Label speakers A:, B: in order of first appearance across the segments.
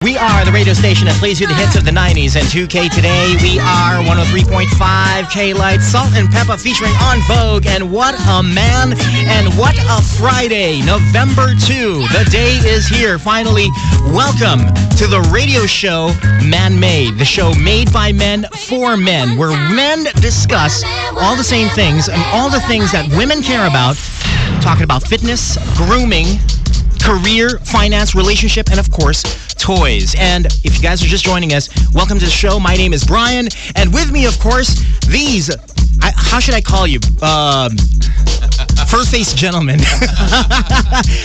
A: We are the radio station that plays you the hits of the 90s and 2K today. We are 103.5 K-Lite, Salt and Pepper featuring On Vogue. And what a man and what a Friday, November 2. The day is here. Finally, welcome to the radio show Man-Made, the show made by men for men, where men discuss all the same things and all the things that women care about, talking about fitness, grooming, career, finance, relationship, and of course, toys. And if you guys are just joining us, welcome to the show. My name is Brian, and with me, of course, how should I call you? Fur-faced gentlemen.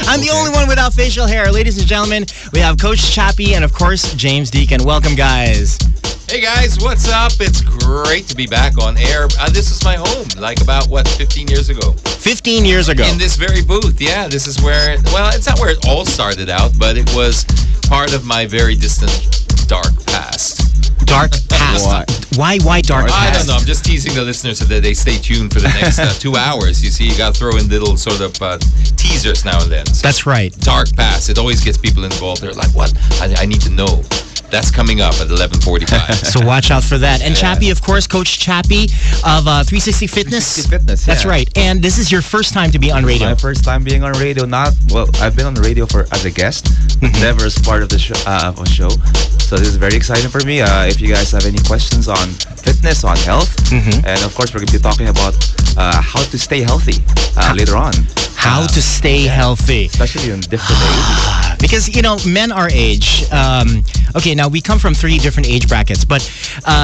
A: I'm the only one without facial hair. Ladies and gentlemen, we have Coach Chappy and, of course, James Deakin. Welcome, guys.
B: Hey guys, what's up? It's great to be back on air. This is my home, like about, 15 years ago?
A: 15 years ago.
B: In this very booth, yeah. This is where, it's not where it all started out, but it was part of my very distant dark past.
A: Dark past? Why dark past?
B: I don't know. I'm just teasing the listeners so that they stay tuned for the next 2 hours. You see, you got to throw in little sort of teasers now and then. So
A: that's right.
B: Dark past. It always gets people involved. They're like, what? I need to know. That's coming up at 11:45.
A: So watch out for that. And Chappy, of course, Coach Chappy of 360 Fitness.
C: 360 Fitness,
A: That's right. And this is your first time to be on radio.
C: My first time being on radio. I've been on the radio as a guest, but never as part of the show. So this is very exciting for me. If you guys have any questions on fitness, on health, and of course we're going to be talking about how to stay healthy later on.
A: How to stay healthy.
C: Especially in different ages.
A: Because, men our age, okay, now we come from 3 different age brackets, but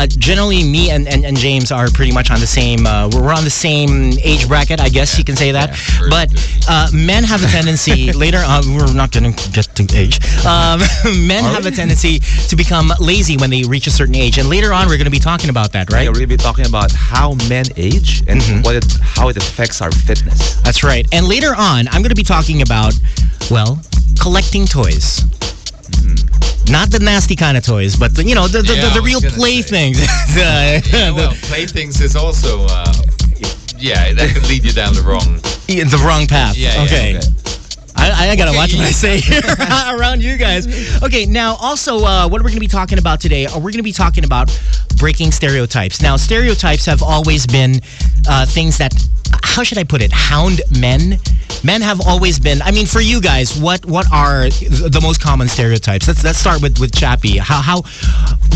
A: generally me and James are pretty much on the same, we're on the same age bracket, I guess you can say that.
B: Yeah,
A: but men have a tendency, later on, we're not going to get to age, men have a tendency to become lazy when they reach a certain age. And later on, we're going to be talking about that, right?
C: Yeah, we're going to be talking about how men age and how it affects our fitness.
A: That's right. And later on, I'm going to be talking about, collecting toys. Not the nasty kind of toys, but the real playthings.
B: Playthings is also, that could lead you down the wrong
A: path.
B: Yeah,
A: okay. I gotta watch what I say here around you guys. Okay, now also what we're gonna be talking about today, we're gonna be talking about breaking stereotypes. Now, stereotypes have always been things that, how should I put it, hound men. Men have always been, for you guys, what are the most common stereotypes? Let's start with Chappy. How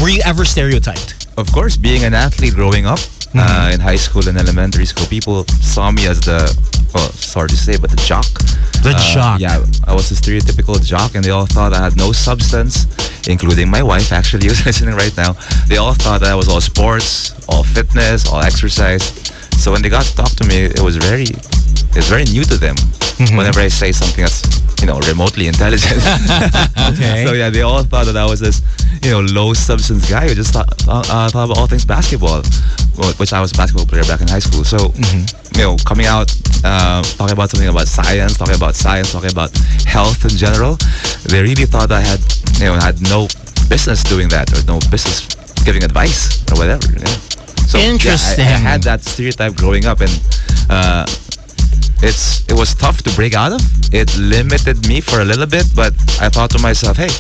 A: were you ever stereotyped?
C: Of course, being an athlete growing up in high school and elementary school, people saw me as sorry to say, but the jock.
A: The jock.
C: Yeah, I was a stereotypical jock, and they all thought I had no substance, including my wife, actually, who's listening right now. They all thought that I was all sports, all fitness, all exercise. So when they got to talk to me, it's very new to them. Whenever I say something that's, remotely intelligent.
A: Okay.
C: So yeah, they all thought that I was this, low substance guy who just thought about all things basketball, which I was a basketball player back in high school. So, coming out, talking about something about science, talking about health in general, they really thought I had no business doing that, or no business giving advice or whatever. So,
A: interesting.
C: I had that stereotype growing up, and it was tough to break out of. It limited me for a little bit, but I thought to myself, hey,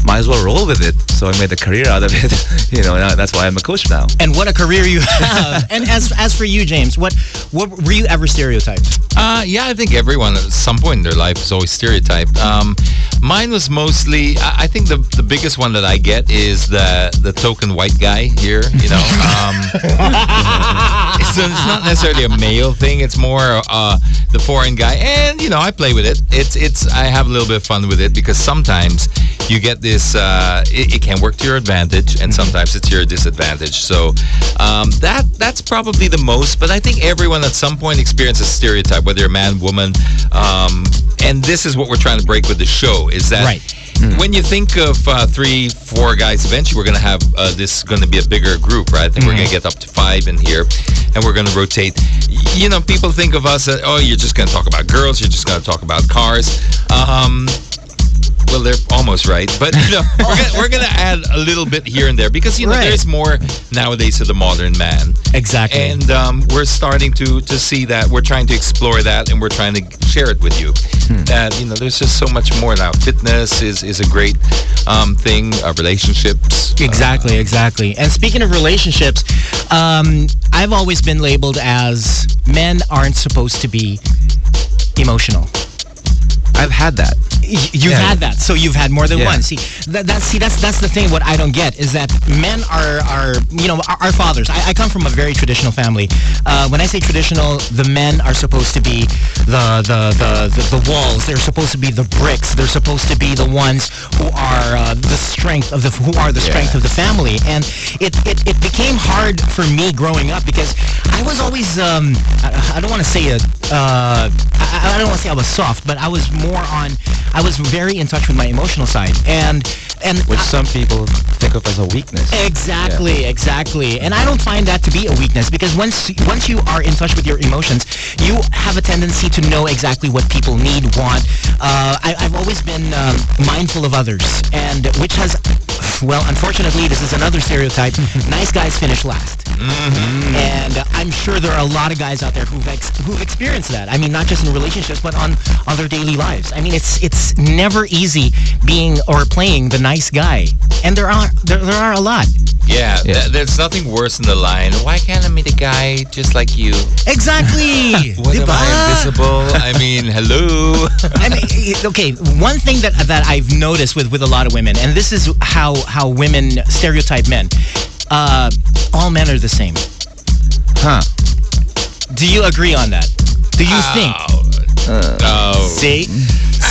C: might as well roll with it. So I made a career out of it. That's why I'm a coach now.
A: And what a career you have. And as for you, James, what were you ever stereotyped?
B: I think everyone at some point in their life is always stereotyped. Mine was mostly, I think the biggest one that I get is the token white guy here, It's not necessarily a male thing. It's more the foreign guy. And, I play with it. I have a little bit of fun with it, because sometimes you get this, it can work to your advantage, and sometimes it's your disadvantage. So that's probably the most. But I think everyone at some point experiences stereotype, whether you're a man, woman. And this is what we're trying to break with the show, is that when you think of 3-4 guys, eventually we're going to have this going to be a bigger group, right? I think we're going to get up to 5 in here, and we're going to rotate. People think of us as, you're just going to talk about girls, you're just going to talk about cars. well, they're almost right, but we're gonna add a little bit here and there because there's more nowadays to the modern man.
A: Exactly.
B: And we're starting to see that. We're trying to explore that, and we're trying to share it with you. That there's just so much more now. Fitness is a great thing. Relationships.
A: Exactly. And speaking of relationships, I've always been labeled as men aren't supposed to be emotional.
C: I've had that.
A: You've had that, so you've had more than one. See, that's the thing. What I don't get is that men are our fathers. I come from a very traditional family. When I say traditional, the men are supposed to be the walls. They're supposed to be the bricks. They're supposed to be the ones who are the strength of the strength of the family. And it became hard for me growing up because I was always I don't want to say I don't want to say I was soft, but I was I was very in touch with my emotional side, and
C: which some people think of as a weakness.
A: Exactly. And I don't find that to be a weakness because once you are in touch with your emotions, you have a tendency to know exactly what people need, want. I've always been mindful of others, and which has, well, unfortunately, this is another stereotype. Nice guys finish last. And I'm sure there are a lot of guys out there who've experienced that. I mean, not just in relationships, but on their daily lives. I mean, it's never easy being or playing the nice guy, and there are a lot.
B: Yeah. There's nothing worse than the line, why can't I meet a guy just like you?
A: Exactly.
B: What am I, invisible? I mean, hello.
A: I mean, okay, one thing that I've noticed with a lot of women, and this is how women stereotype men, all men are the same.
C: Huh.
A: Do you agree on that? Do you think?
B: No.
A: See?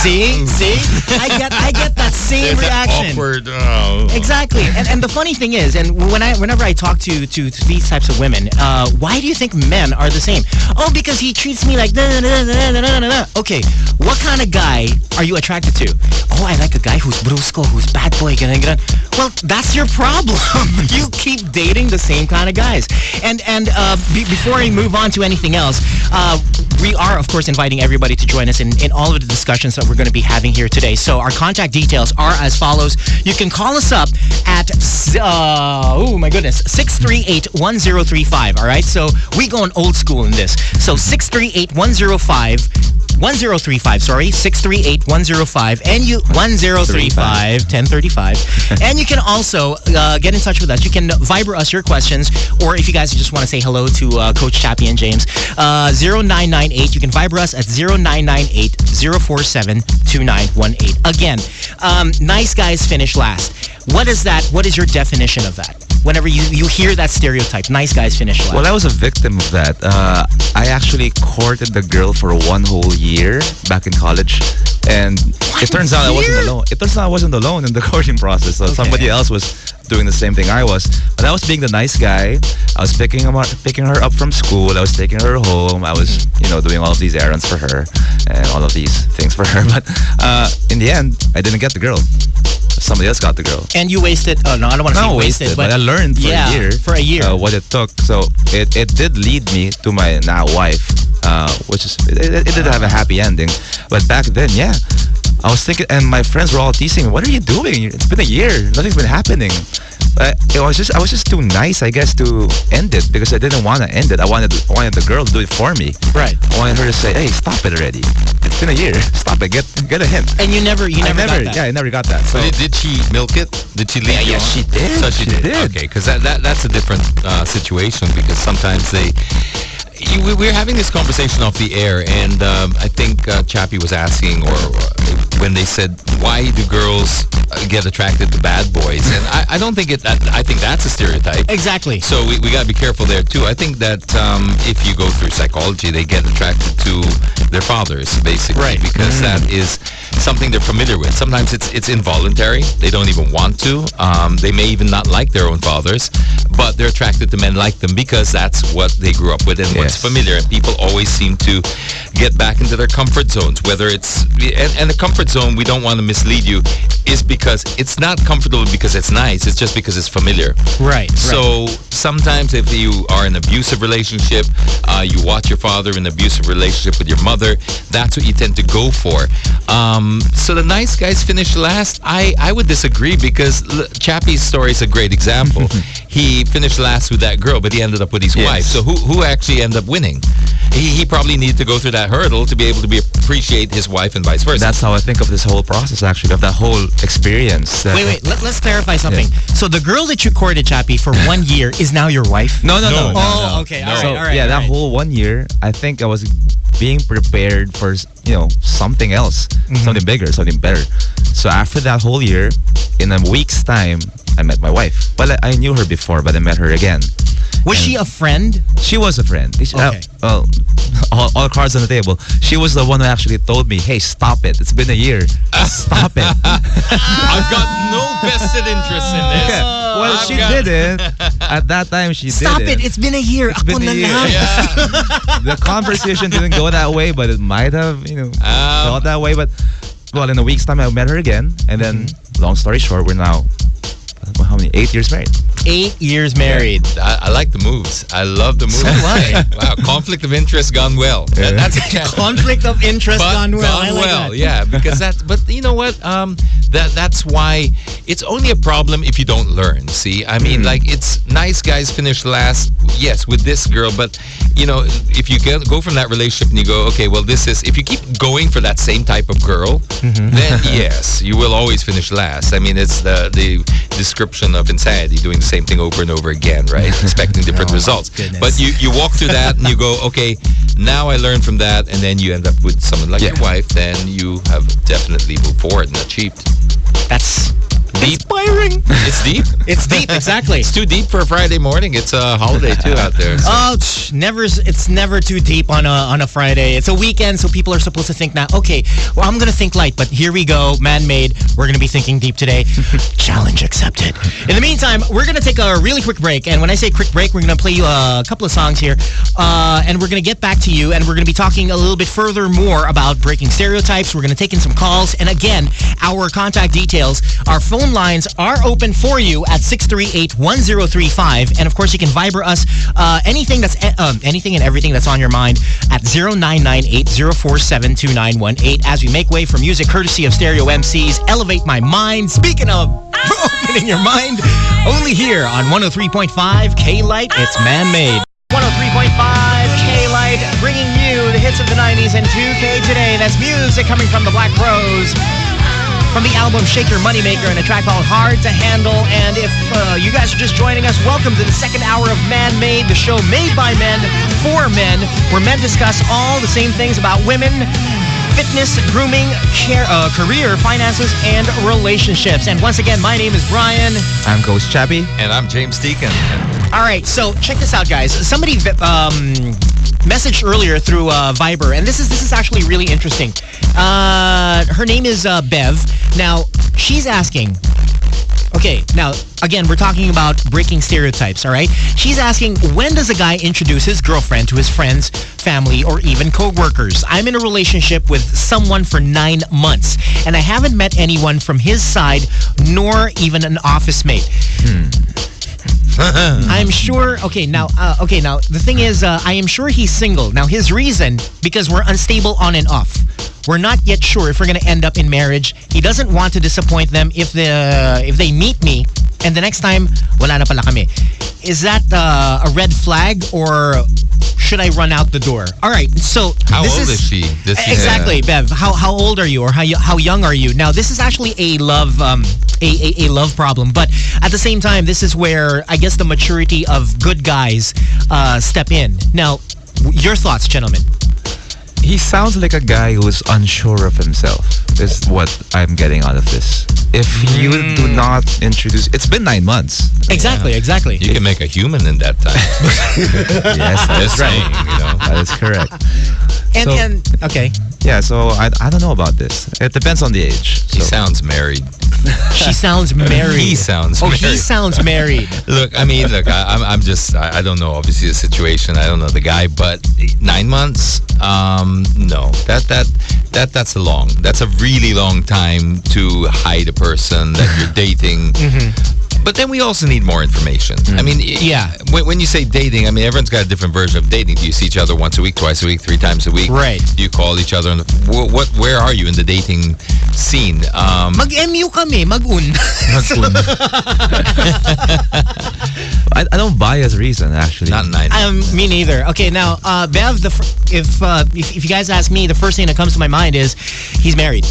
A: I get that same reaction.
B: Awkward.
A: Exactly. And the funny thing is, and whenever I talk to these types of women, why do you think men are the same? Oh, because he treats me like Okay, what kind of guy are you attracted to? Oh, I like a guy who's brusco, who's bad boy. Well, that's your problem. You keep dating the same kind of guys. And before I move on to anything else, we are, of course, inviting everybody to join us in all of the discussions that we're going to be having here today. So our contact details are as follows. You can call us up at, 638-1035, all right? So we going old school in this. So 638-1035, sorry, 638-105, and you 1035. And you can also get in touch with us. You can Viber us your questions, or if you guys just want to say hello to Coach Chappy and James, 0998. You can Viber us at 0998-047-2918. Again, nice guys finish last. What is that? What is your definition of that? Whenever you hear that stereotype, nice guys finish last.
C: Well, I was a victim of that. I actually courted the girl for 1 whole year back in college. And it turns out I wasn't alone. It turns out I wasn't alone in the courting process. So somebody else was doing the same thing I was. But I was being the nice guy. I was picking her up from school. I was taking her home. I was, doing all of these errands for her and all of these things for her. But in the end, I didn't get the girl. Somebody else got the girl.
A: And you wasted, I don't want to say wasted,
C: but I learned for a year what it took. So it did lead me to my now wife, which is, it did have a happy ending. But back then, I was thinking, and my friends were all teasing me, what are you doing? It's been a year. Nothing's been happening. I was just too nice, I guess, to end it because I didn't want to end it. I wanted the girl to do it for me.
A: Right.
C: I wanted her to say, "Hey, stop it already. It's been a year. Stop it. Get a hint."
A: And you never got that.
C: Yeah, I never got that. So
B: did she milk it? Did she leave you?
C: Yeah, she did.
B: So she did. Okay, because that's a different situation because sometimes we're having this conversation off the air, and I think Chappy was asking, or when they said, why do girls get attracted to bad boys? And I don't think I think that's a stereotype.
A: Exactly.
B: So we got to be careful there too. I think that if you go through psychology, they get attracted to their fathers, basically,
A: right?
B: Because that is something they're familiar with. Sometimes it's involuntary. They don't even want to. They may even not like their own fathers, but they're attracted to men like them because that's what they grew up with and what's familiar. And people always seem to get back into their comfort zones. Whether it's and the comfort zone, we don't want to mislead you, is because it's not comfortable because it's nice. It's just because it's familiar.
A: Right.
B: So sometimes if you are in an abusive relationship, you watch your father in an abusive relationship with your mother, that's what you tend to go for. So the nice guys finish last. I would disagree because Chappie's story is a great example. He finished last with that girl, but he ended up with his wife. So who actually ended up winning? He probably needed to go through that hurdle to be able to appreciate his wife and vice versa.
C: That's how I think of this whole process, actually, of that whole experience.
A: Wait. Let's clarify something. Yeah. So the girl that you courted, Chappie, for 1 year is now your wife?
C: No.
A: Oh, okay. All right.
C: Yeah, that whole 1 year, I think I was being prepared for, something else, something bigger, something better. So after that whole year, in a week's time, I met my wife. Well, I knew her before, but I met her again.
A: Was she a friend?
C: She was a friend.
A: Okay.
C: All cards on the table. She was the one who actually told me, hey, stop it. It's been a year. Stop it.
B: I've got no vested interest in this.
C: Yeah. Well, she didn't. At that time, she didn't.
A: Stop it. It's been a year.
C: It's been a year.
B: Yeah.
C: The conversation didn't go that way, but it might have, felt that way. But, well, in a week's time, I met her again. And then, long story short, we're now, how many? 8 years married.
A: 8 years married.
B: Yeah. I like the moves. I love the moves.
A: So do I.
B: Wow, conflict of interest gone well.
C: Yeah.
B: That's
A: conflict of interest gone well. I like that.
B: Yeah, because that's. But you know what? That's why it's only a problem if you don't learn. See, I mean, like it's nice guys finish last. Yes, with this girl, but if you go from that relationship and you go, okay, well, this is if you keep going for that same type of girl, then yes, you will always finish last. I mean, it's the description of insanity, doing the same thing over and over again, right? Expecting different results.
A: Goodness.
B: But you walk through that and you go, okay, now I learned from that, and then you end up with someone like your wife, then you have definitely moved forward and achieved.
A: That's
B: deep.
A: Inspiring.
B: It's deep.
A: It's deep, exactly.
B: It's too deep for a Friday morning. It's a holiday too out there. So.
A: Oh, it's never too deep on a Friday. It's a weekend, so people are supposed to think now, okay, well, I'm going to think light, but here we go, man-made. We're going to be thinking deep today. Challenge accepted. In the meantime, we're going to take a really quick break, and when I say quick break, we're going to play you a couple of songs here, and we're going to get back to you, and we're going to be talking a little bit further more about breaking stereotypes. We're going to take in some calls, and again, our contact details, our phone lines are open for you at 638-1035, and of course you can Viber us anything and everything that's on your mind at 0998-047-2918 as we make way for music courtesy of Stereo MC's Elevate My Mind. Speaking of opening your mind, only here on 103.5 K-Lite, it's man-made. 103.5 K-Lite, bringing you the hits of the 90s and 2K today. That's music coming from the Black Rose, from the album Shake Your Moneymaker, and a track called Hard to Handle. And if you guys are just joining us, welcome to the second hour of Man Made, the show made by men for men, where men discuss all the same things about women, fitness, grooming, career, finances, and relationships. And once again, my name is Brian.
C: I'm Coach Chappy.
B: And I'm James Deakin.
A: All right, so check this out, guys. Somebody messaged earlier through Viber, and this is actually really interesting. Her name is Bev. Now, she's asking, okay, now, again, we're talking about breaking stereotypes, all right? She's asking, when does a guy introduce his girlfriend to his friends, family, or even co-workers? I'm in a relationship with someone for 9 months, and I haven't met anyone from his side, nor even an office mate. I'm sure. Okay, now the thing is, I am sure he's single. Now, his reason, because we're unstable on and off. We're not yet sure if we're going to end up in marriage. He doesn't want to disappoint them if they meet me and the next time, wala na pala kami. Is that a red flag, or should I run out the door? All right, so
B: how old is she?
A: Exactly, Bev. How old are you, or how young are you? Now, this is actually a love a love problem, but at the same time, this is where I guess the maturity of good guys step in. Now, your thoughts, gentlemen.
C: He sounds like a guy who is unsure of himself, is what I'm getting out of this. If you do not introduce... It's been 9 months.
A: Exactly.
B: You can make a human in that time.
C: Yes, that's right. That is correct.
A: Okay.
C: Yeah, so I don't know about this. It depends on the age.
B: He sounds married.
A: She sounds married.
B: He sounds
A: Oh,
B: married.
A: he sounds married.
B: Look, I mean, I'm just, I don't know, obviously the situation. I don't know the guy, but 9 months, no. That's a really long time to hide a person that you're dating. But then we also need more information. I mean,
A: Yeah.
B: When you say dating, I mean, everyone's got a different version of dating. Do you see each other once a week, twice a week, 3 times a week?
A: Right.
B: Do you call each other? Where are you in the dating scene?
A: Mag-MU kami, mag-un.
C: I don't buy his reason, actually.
B: Not 9 months.
A: Me neither. Okay, now, Bev, if you guys ask me, the first thing that comes to my mind is he's married.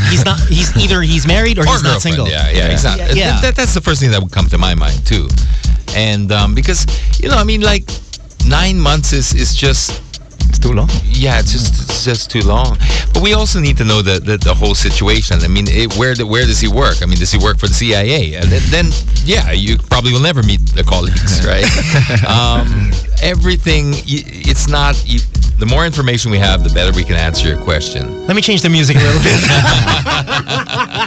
A: He's married or he's not single.
B: Yeah, he's not.
A: Yeah.
B: That's the first thing that would come to my mind too. And because, I mean, like 9 months is just,
C: It's too long.
B: yeah, it's just too long. But we also need to know the whole situation. I mean, where does he work? I mean, does he work for the CIA? And then yeah, you probably will never meet the colleagues, right? Everything, it's not. The more information we have, the better we can answer your question.
A: Let me change the music a little bit.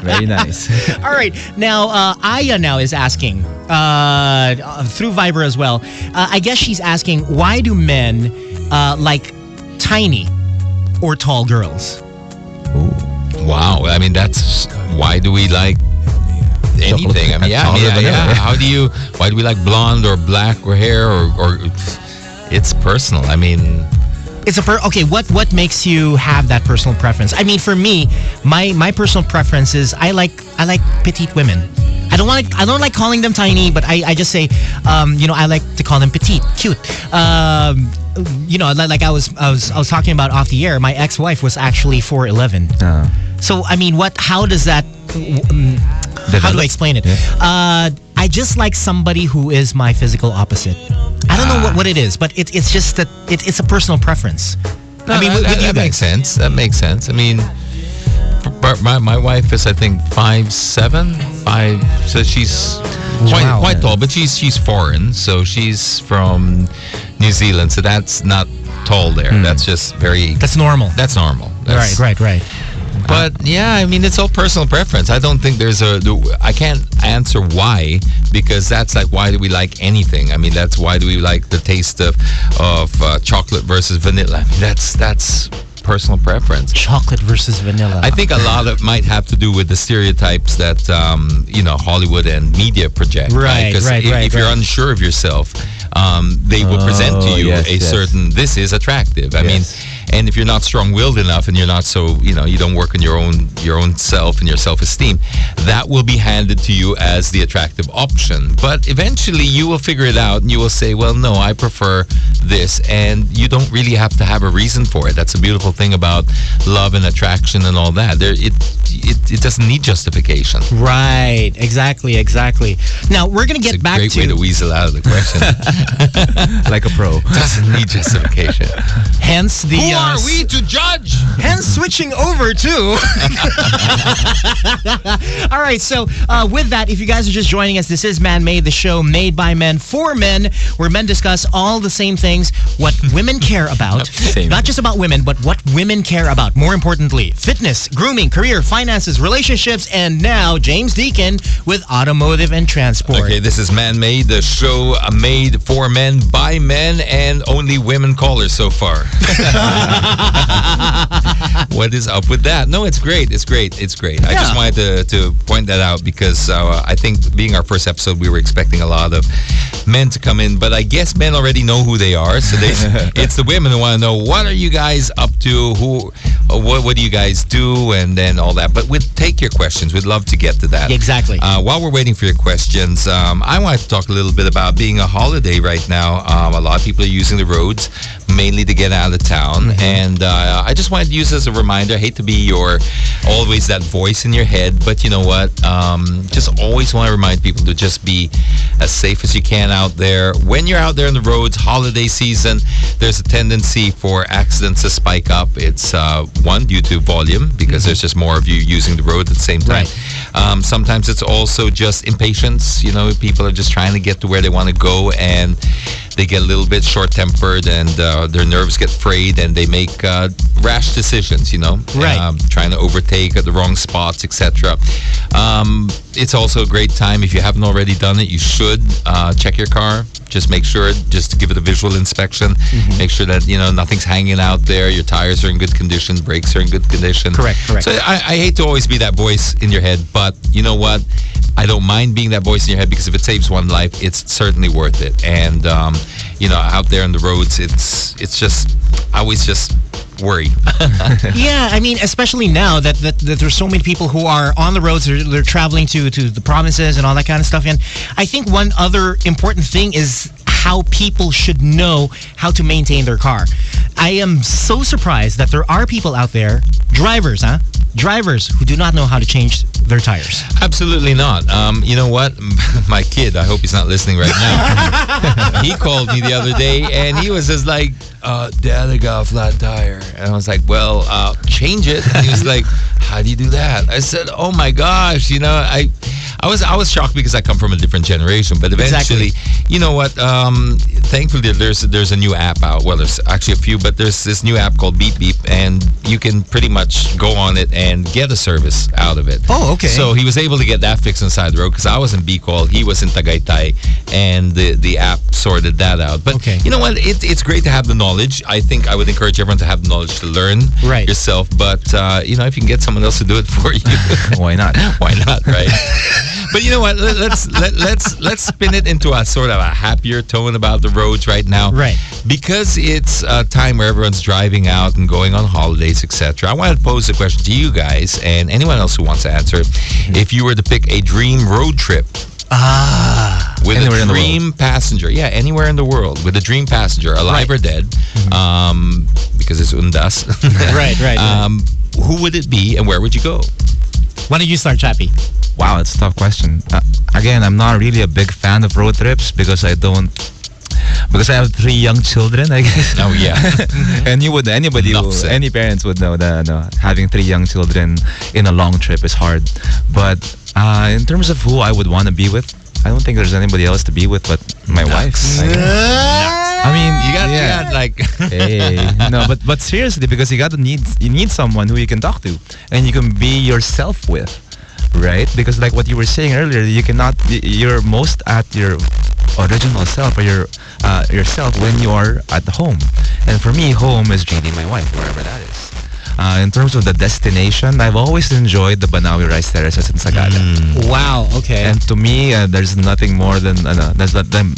C: Very nice.
A: All right. Now, Aya now is asking through Viber as well. I guess she's asking, why do men like tiny or tall girls?
B: Wow. I mean, that's why do we like anything? I mean, yeah. Why do we like blonde or black or hair or it's personal. I mean,
A: it's okay. What makes you have that personal preference? I mean, for me, my personal preference is I like petite women. I don't like calling them tiny, but I just say, I like to call them petite, cute. Like I was talking about off the air. My ex-wife was actually 4'11". So I mean, how does that? How do I explain it? Yeah. I just like somebody who is my physical opposite. I don't know what it is, but it's just that it's a personal preference.
B: No, I mean, that makes sense. That makes sense. I mean, my wife is, I think, 5'7", so she's quite tall, but she's foreign, so she's from New Zealand, so that's not tall there. That's just
A: That's normal.
B: That's normal.
A: Right.
B: But yeah, I mean, it's all personal preference. I don't think I can't answer why, because that's like, why do we like anything? I mean, that's why do we like the taste of chocolate versus vanilla? I mean, that's personal preference.
A: Chocolate versus vanilla.
B: I think a lot of it might have to do with the stereotypes that Hollywood and media project.
A: Right.
B: If you're unsure of yourself, they will present to you certain, this is attractive. I mean, and if you're not strong-willed enough and you're not so, you don't work on your own self and your self-esteem, that will be handed to you as the attractive option. But eventually you will figure it out and you will say, well, no, I prefer this. And you don't really have to have a reason for it. That's a beautiful thing about love and attraction and all that. It doesn't need justification.
A: Right. Exactly. Now, we're going to get back to...
B: It's a great way to weasel out of the question.
C: Like a pro.
B: Doesn't need justification.
A: Hence the...
B: Who are we to judge?
A: Hence switching over to... All right, so with that, if you guys are just joining us, this is Man Made, the show made by men for men, where men discuss all the same things, what women care about. Not just about women, but what women care about. More importantly, fitness, grooming, career, finances, relationships, and now James Deakin with automotive and transport.
B: Okay, this is Man Made, the show made for men by men and only women callers so far. What is up with that? No, it's great. I just wanted to point that out because I think being our first episode, we were expecting a lot of men to come in, but I guess men already know who they are. So it's the women who want to know, what are you guys up to? What do you guys do? And then all that. But we'll take your questions. We'd love to get to that.
A: Exactly.
B: While we're waiting for your questions, I wanted to talk a little bit about being a holiday right now. A lot of people are using the roads mainly to get out of town. And I just wanted to use as a reminder. I hate to be always that voice in your head, but you know what? Just always want to remind people to just be as safe as you can out there. When you're out there on the roads, holiday season, there's a tendency for accidents to spike up. It's one, due to volume, because there's just more of you using the road at the same time. Right. Sometimes it's also just impatience. People are just trying to get to where they want to go, and they get a little bit short-tempered and their nerves get frayed and they make rash decisions,
A: Right.
B: Trying to overtake at the wrong spots, etc. It's also a great time. If you haven't already done it, you should check your car. Just make sure, just to give it a visual inspection. Make sure that, nothing's hanging out there. Your tires are in good condition. Brakes are in good condition.
A: Correct.
B: So I hate to always be that voice in your head, but you know what? I don't mind being that voice in your head because if it saves one life, it's certainly worth it. And, out there on the roads, it's just, I always just worry.
A: Yeah, I mean, especially now that there's so many people who are on the roads, they're traveling to the provinces and all that kind of stuff. And I think one other important thing is how people should know how to maintain their car. I am so surprised that there are people out there, drivers who do not know how to change their tires.
B: Absolutely not. You know what? My kid, I hope he's not listening right now. He called me the other day and he was just like, Dad, I got a flat tire. And I was like, well, change it. And he was like, how do you do that? I said, oh my gosh, I was shocked because I come from a different generation. But eventually, you know what? Thankfully, there's a new app out. Well, there's actually a few, but there's this new app called Beep Beep, and you can pretty much go on it and get a service out of it.
A: Oh, okay.
B: So he was able to get that fixed inside the road because I was in Bicol, he was in Tagaytay, and the app sorted that out. But you know what? It's great to have the knowledge. I think I would encourage everyone to have the knowledge to learn yourself. But if you can get someone else to do it for you,
C: Why not?
B: Why not, right? But you know what? Let's spin it into a sort of a happier tone about the roads right now.
A: Right.
B: Because it's a time where everyone's driving out and going on holidays, etc. I want to pose a question to you guys and anyone else who wants to answer. If you were to pick a dream road trip with
C: Anywhere
B: a dream passenger, anywhere in the world, with a dream passenger, alive or dead, because it's undas.
A: Right.
B: Who would it be and where would you go?
A: Why don't you start, Chappy?
C: Wow, it's a tough question. Again, I'm not really a big fan of road trips because I have 3 young children, I guess.
B: Oh yeah.
C: And any parents would know that having 3 young children in a long trip is hard. But in terms of who I would want to be with, I don't think there's anybody else to be with but my wife. I mean,
B: you got like
C: hey, no, but seriously, because you need someone who you can talk to and you can be yourself with, right? Because like what you were saying earlier, you're most at your original self or your yourself when you are at home. And for me, home is really my wife, wherever that is. In terms of the destination, I've always enjoyed the Banawi Rice Terraces in Sagada.
A: Wow, okay.
C: And to me, there's nothing more than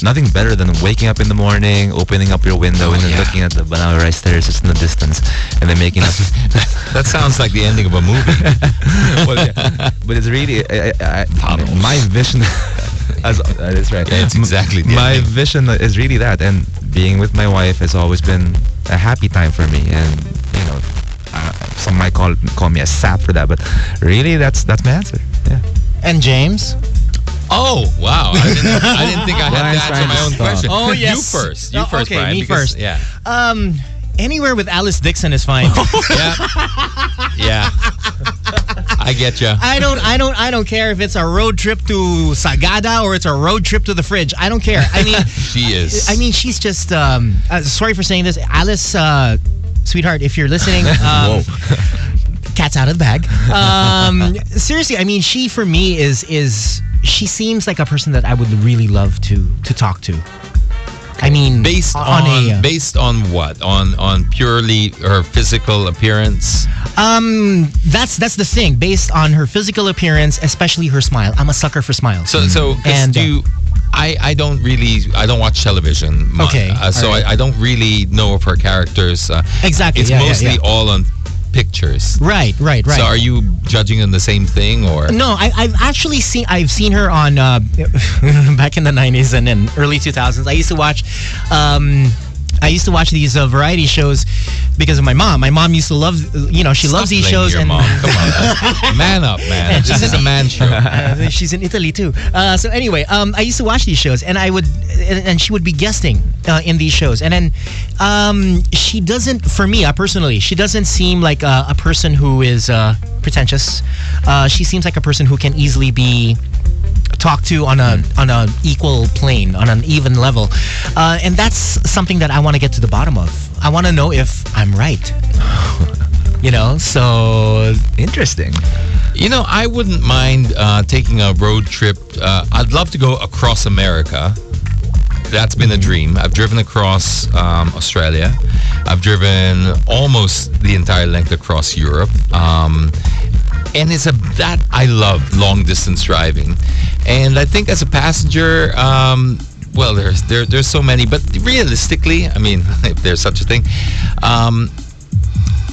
C: nothing better than waking up in the morning, opening up your window, and then looking at the Banawi Rice Terraces in the distance, and then making up.
B: That sounds like the ending of a movie.
C: But it's really my vision. That is right.
B: It's exactly the
C: my
B: ending.
C: vision is really that, and being with my wife has always been a happy time for me, and some might call me a sap for that, but really that's my answer. Yeah.
A: And James?
B: Oh wow! I didn't think I had to answer my own question.
A: Oh yes.
B: You first. You first,
A: okay,
B: Brian.
A: me first.
B: Yeah.
A: Anywhere with Alice Dixon is fine.
B: Yeah. I get you.
A: I don't care if it's a road trip to Sagada or it's a road trip to the fridge. I don't care. I mean,
B: she is.
A: I mean, she's just. Sorry for saying this, Alice. Sweetheart, if you're listening, cat's out of the bag. Seriously, I mean, she for me is she seems like a person that I would really love to talk to. I mean,
B: based on what? On purely her physical appearance?
A: That's the thing. Based on her physical appearance, especially her smile. I'm a sucker for smiles.
B: So I don't watch television much.
A: Okay.
B: I don't really know of her characters.
A: Exactly.
B: It's mostly all on pictures.
A: Right.
B: So are you judging on the same thing or?
A: No, I've seen her on back in the 90s and in early 2000s. I used to watch these variety shows because of my mom. My mom used to love, she loves these shows.
B: Your mom. Come on, man up, man. This is a man show.
A: She's in Italy too. So anyway, I used to watch these shows, and I would, and she would be guesting in these shows. And then she doesn't, for me personally, she doesn't seem like a person who is pretentious. She seems like a person who can easily be talked to on an equal plane, on an even level. And that's something that I want to get to the bottom of. I want to know if I'm right. So
C: Interesting.
B: I wouldn't mind taking a road trip. I'd love to go across America. That's been a dream. I've driven across Australia. I've driven almost the entire length across Europe. And it's that I love long distance driving. And I think as a passenger, well, there's so many, but realistically, I mean, if there's such a thing,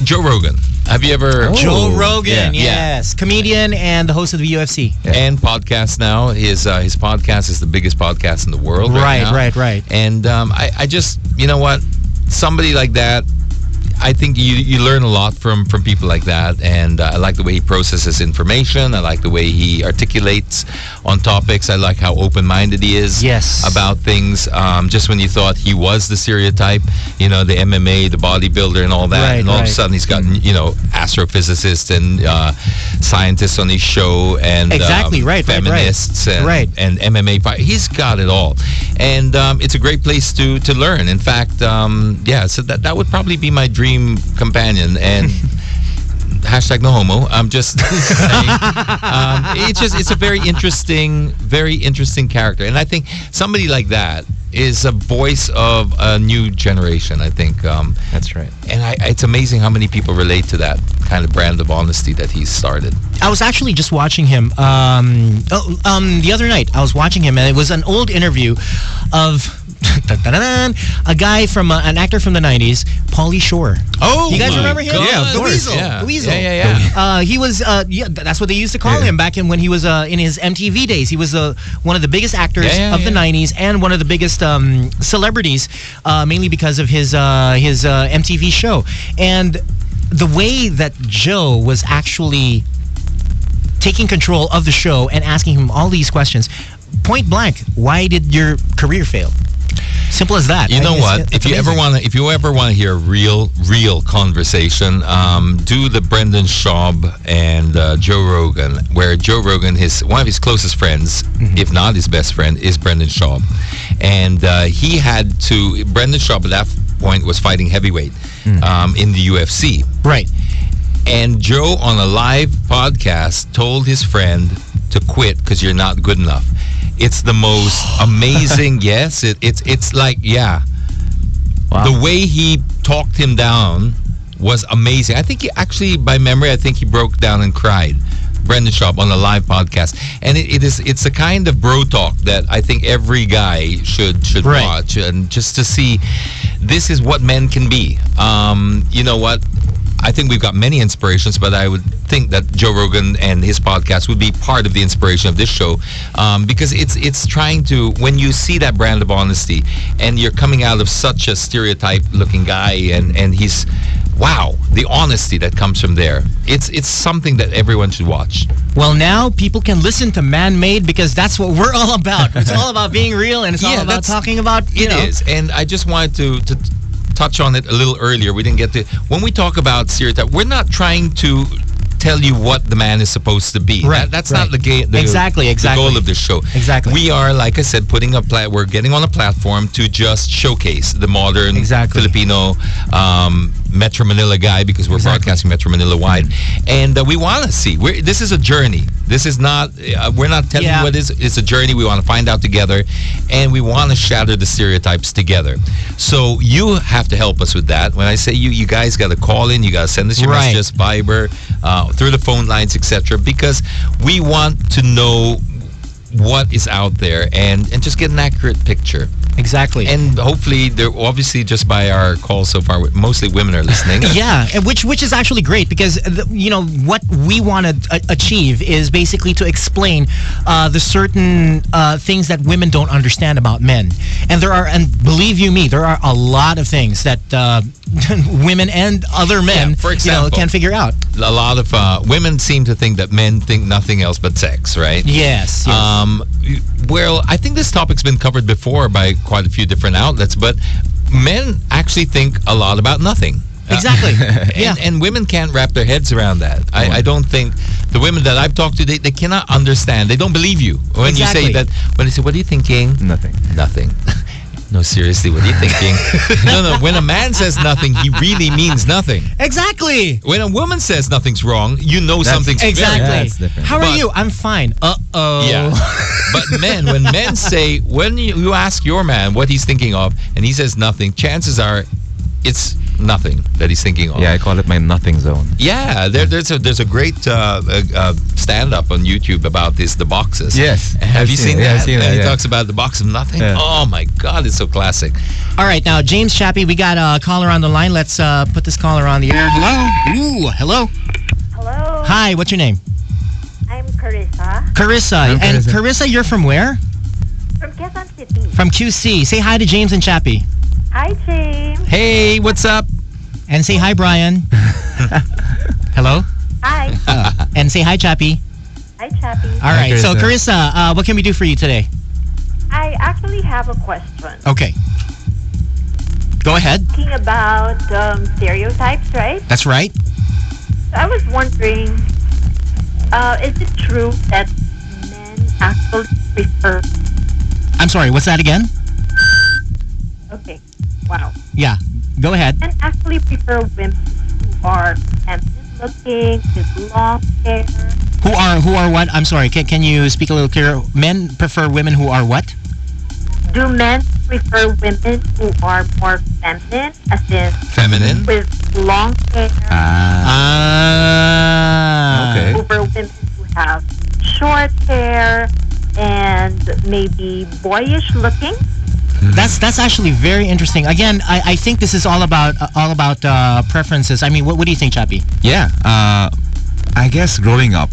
B: Joe Rogan. Have you ever?
A: Joe Rogan, yes. Comedian and the host of the UFC.
B: And podcast now. His podcast is the biggest podcast in the world right now.
A: Right.
B: And I just, you know what? Somebody like that, I think you learn a lot from people like that, and I like the way he processes information. I like the way he articulates on topics. I like how open-minded he is about things. Just when you thought he was the stereotype, the MMA, the bodybuilder, and all that, and all of a sudden he's got astrophysicists and scientists on his show, and feminists and MMA. He's got it all, and it's a great place to learn. In fact, so that would probably be my dream companion, and hashtag no homo. I'm just saying, it's a very interesting character, and I think somebody like that is a voice of a new generation. I think
C: That's right.
B: and it's amazing how many people relate to that kind of brand of honesty that he's started.
A: I was actually just watching him the other night. I was watching him, and it was an old interview of a guy from an actor from the 90s, Pauly Shore.
B: Oh,
A: you guys remember him?
B: Yeah, of
A: the
B: course.
A: Weasel.
B: Yeah.
A: The Weasel.
B: Yeah.
A: He was that's what they used to call him back when he was in his MTV days. He was one of the biggest actors of the 90s and one of the biggest celebrities, mainly because of his MTV show. And the way that Joe was actually taking control of the show and asking him all these questions, point blank, why did your career fail? Simple as that.
B: You know what? If you ever want to hear real conversation, do the Brendan Schaub and Joe Rogan, where Joe Rogan, one of his closest friends, if not his best friend, is Brendan Schaub, and Brendan Schaub at that point was fighting heavyweight in the UFC.
A: Right.
B: And Joe, on a live podcast, told his friend to quit because you're not good enough. It's the most amazing. Yes, it's like, yeah. Wow. The way he talked him down was amazing. I think by memory, I think he broke down and cried. Brendan Schaub on a live podcast, and it's a kind of bro talk that I think every guy should watch, and just to see this is what men can be. You know what? I think we've got many inspirations, but I would think that Joe Rogan and his podcast would be part of the inspiration of this show, because it's trying to, when you see that brand of honesty and you're coming out of such a stereotype-looking guy, and he's, wow, the honesty that comes from there. It's something that everyone should watch.
A: Well, now people can listen to Man-Made, because that's what we're all about. It's all about being real, and it's all about talking about,
B: It is, and I just wanted to touch on it a little earlier. We didn't get to, when we talk about stereotype, we're not trying to tell you what the man is supposed to be.
A: Right.
B: That's not the
A: exactly
B: the goal of this show.
A: Exactly.
B: We are, like I said, we're getting on a platform to just showcase the modern Filipino Metro Manila guy, because we're broadcasting Metro Manila wide, and we want to see. This is a journey. This is not. We're not telling you what it is. It's a journey. We want to find out together, and we want to shatter the stereotypes together. So you have to help us with that. When I say you guys got to call in. You got to send us your messages, Viber, through the phone lines, etc. Because we want to know what is out there and just get an accurate picture.
A: Exactly.
B: And hopefully, they're obviously, just by our call so far, mostly women are listening.
A: Yeah, which is actually great, because what we want to achieve is basically to explain the certain things that women don't understand about men. And believe you me, there are a lot of things that women and other men,
B: for example,
A: can figure out.
B: A lot of women seem to think that men think nothing else but sex, right?
A: Yes.
B: Well, I think this topic's been covered before by quite a few different outlets, but men actually think a lot about nothing.
A: Exactly. Yeah.
B: And women can't wrap their heads around that. I don't think the women that I've talked to, they cannot understand. They don't believe you when you say that. When they say, "What are you thinking?"
C: Nothing.
B: Nothing. No, seriously, what are you thinking? No. When a man says nothing, he really means nothing.
A: Exactly.
B: When a woman says nothing's wrong, you know something's
A: exactly.
B: very
C: That's different.
A: How are you? I'm fine. Uh-oh.
B: Yeah. But when men say, when you ask your man what he's thinking of and he says nothing, chances are it's nothing that he's thinking of.
C: Yeah, I call it my nothing zone.
B: Yeah, there's a great stand-up on YouTube about this, the boxes.
C: Yes.
B: Have you seen
C: it.
B: that?
C: Yeah, I've seen
B: and
C: it,
B: he
C: yeah.
B: talks about the box of nothing.
C: Yeah.
B: Oh my God, it's so classic.
A: All right, now, James Chappy, we got a caller on the line. Let's put this caller on the air. Hello? Ooh, hello?
D: Hello.
A: Hi, what's your name?
D: I'm Carissa
A: Carissa.
C: I'm
A: And
C: Carissa.
A: Carissa, you're from where?
D: from Quezon City.
A: From QC. Say hi to James and Chappy.
D: Hi, James.
B: Hey, what's up?
A: And say hi, Brian. Hello?
D: Hi.
A: And say hi, Chappy.
D: Hi, Chappy.
A: All right, so
C: Carissa.
A: Carissa, what can we do for you today?
D: I actually have a question.
A: Okay. Go ahead.
D: Talking about stereotypes, right?
A: That's right.
D: I was wondering, is it true that men actually prefer...
A: I'm sorry, what's that again?
D: Okay, wow.
A: Yeah, go ahead.
D: Men actually prefer women who are feminine looking, with long hair.
A: Who are what? I'm sorry, can you speak a little clearer? Men prefer women who are what?
D: Do men prefer women who are more feminine, as in
B: Feminine?
D: with long hair,
C: Okay.
D: over women who have short hair and maybe boyish looking?
A: That's actually very interesting. Again, I think this is all about preferences. I mean, what do you think, Chappy?
C: Yeah. I guess growing up,